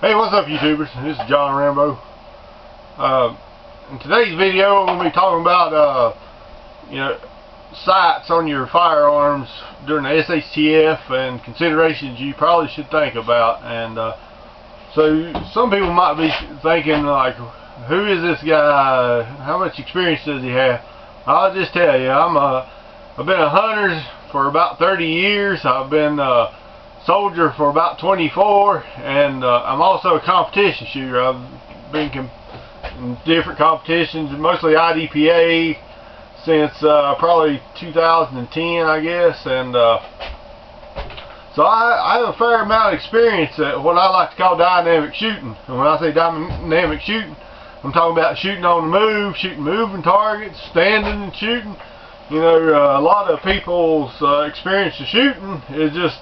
Hey, what's up, YouTubers? This is John Rambo. In today's video, I'm going to be talking about sights on your firearms during the SHTF and considerations you probably should think about. And so some people might be thinking, like, who is this guy? How much experience does he have? I'll just tell you, I've been a hunter for about 30 years. I've been soldier for about 24, and I'm also a competition shooter. I've been in different competitions, mostly IDPA, since probably 2010, I guess, and so I have a fair amount of experience at what I like to call dynamic shooting. And when I say dynamic shooting, I'm talking about shooting on the move, shooting moving targets, standing and shooting. You know, a lot of people's experience of shooting is just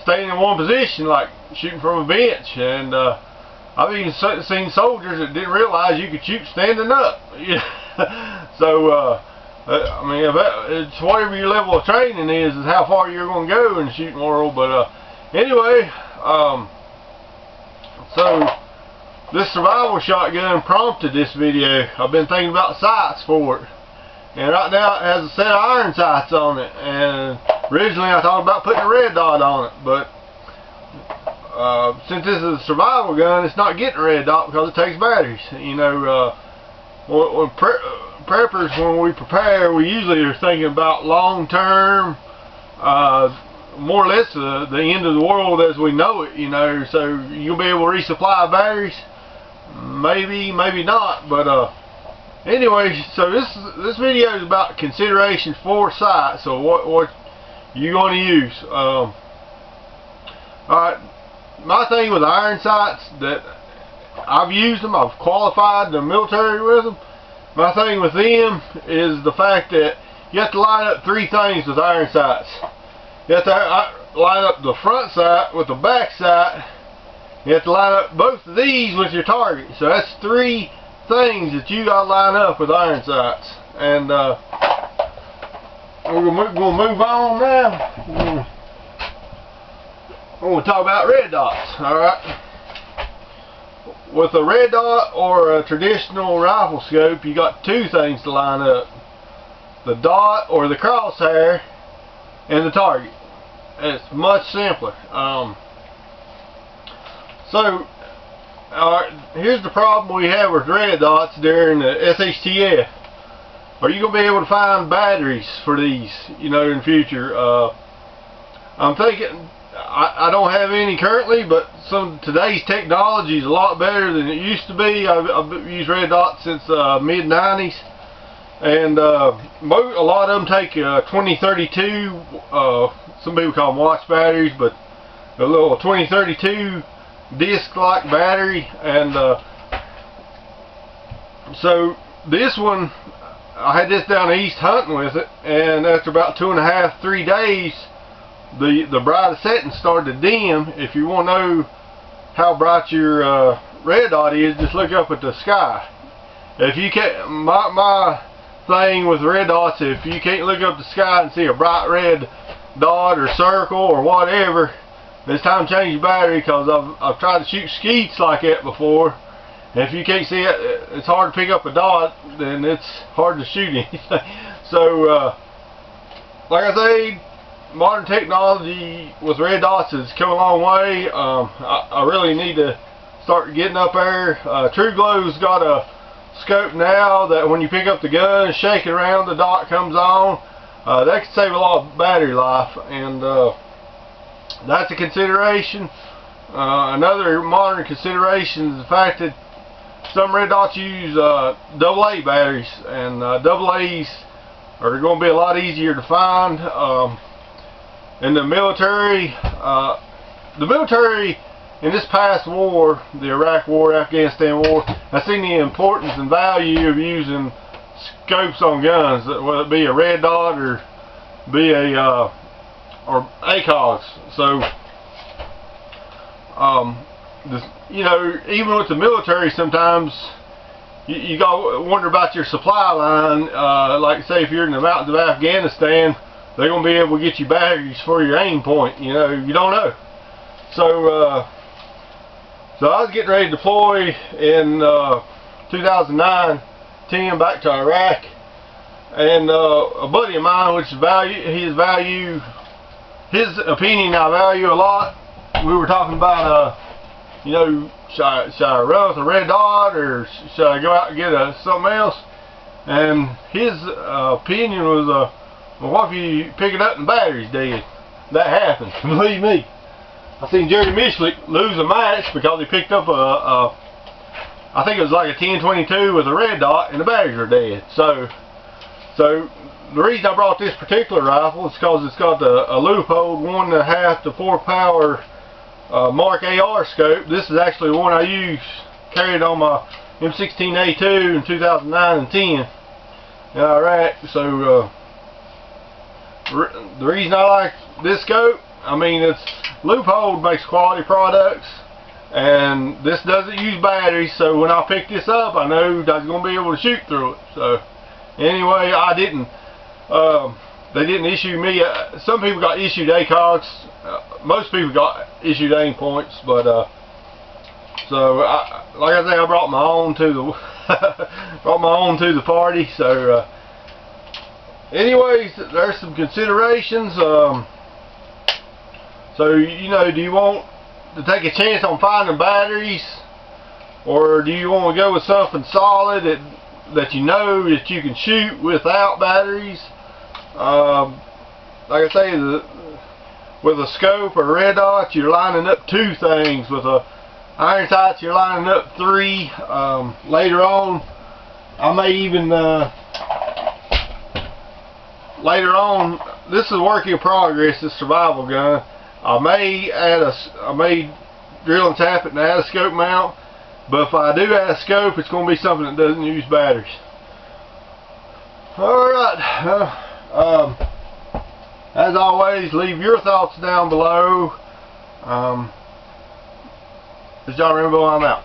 staying in one position, like shooting from a bench. And I've even seen soldiers that didn't realize you could shoot standing up. So I mean, it's whatever your level of training is how far you're going to go in the shooting world. But anyway, so this survival shotgun prompted this video. I've been thinking about sights for it, and right now it has a set of iron sights on it. And originally I thought about putting a red dot on it, but since this is a survival gun, it's not getting a red dot because it takes batteries. You know, when preppers, when we prepare, we usually are thinking about long term, more or less the end of the world as we know it. You know, so you'll be able to resupply batteries, maybe not, but anyway, so this video is about considerations for sights. So what you're going to use. Alright, my thing with iron sights, that I've used them, I've qualified in the military with them. My thing with them is the fact that you have to line up three things with iron sights. You have to line up the front sight with the back sight. You have to line up both of these with your target. So that's three things that you got to line up with iron sights. And we're going to move on now. I'm going to talk about red dots. Alright. With a red dot or a traditional rifle scope, you got two things to line up: the dot or the crosshair and the target. It's much simpler. So here's the problem we have with red dots during the SHTF. Are you going to be able to find batteries for these, you know, in the future? I'm thinking, I don't have any currently, but today's technology is a lot better than it used to be. I've used red dots since mid-90s, and a lot of them take 2032. Some people call them watch batteries, but a little 2032 disc-like battery. And so this one, I had this down east hunting with it, and after about 2.5–3 days, the brightest setting started to dim. If you want to know how bright your red dot is, just look up at the sky. If you can't, my thing with red dots, if you can't look up the sky and see a bright red dot or circle or whatever, it's time to change your battery, because I've tried to shoot skeets like that before, and if you can't see it, it's hard to pick up a dot, then it's hard to shoot anything. So like I say, modern technology with red dots has come a long way. I really need to start getting up there. TrueGlow's got a scope now that when you pick up the gun, shake it around, the dot comes on. That can save a lot of battery life, and that's a consideration. Another modern consideration is the fact that some red dots use AA batteries, and AA's are going to be a lot easier to find. In the military in this past war, the Iraq War, Afghanistan War, I've seen the importance and value of using scopes on guns, whether it be a red dot or be a or ACOGs. So you know, even with the military, sometimes you got to wonder about your supply line. Like say if you're in the mountains of Afghanistan, they're going to be able to get you batteries for your aim point. You know, you don't know. So So I was getting ready to deploy in 2009, 10 back to Iraq, and a buddy of mine, which his opinion I value a lot. We were talking about you know, should I run with a red dot or should I go out and get something else? And his opinion was, well, what if you pick it up and the battery's dead? That happens, believe me. I seen Jerry Mishlik lose a match because he picked up I think it was like a 1022 with a red dot and the batteries are dead. So the reason I brought this particular rifle is because it's got a Leupold 1.5 to 4 power Mark AR scope. This is actually the one I carried on my M16A2 in 2009 and 10. Alright, so the reason I like this scope, I mean, it's Leupold makes quality products, and this doesn't use batteries, so when I pick this up, I know I was going to be able to shoot through it. So anyway, I didn't. They didn't issue me. Some people got issued ACOGs. Most people got issued aim points, but so like I say, I brought my own to the party. So anyways, there's some considerations. So you know, do you want to take a chance on finding batteries, or do you want to go with something solid that you know that you can shoot without batteries? Like I say, with a scope or red dot, you're lining up 2 things. With a iron sights, you're lining up 3. Later on, I may even later on. This is a work in progress. This survival gun. I may drill and tap it and add a scope mount. But if I do add a scope, it's going to be something that doesn't use batteries. Alright, as always, leave your thoughts down below. This is John Rainbow, I'm out.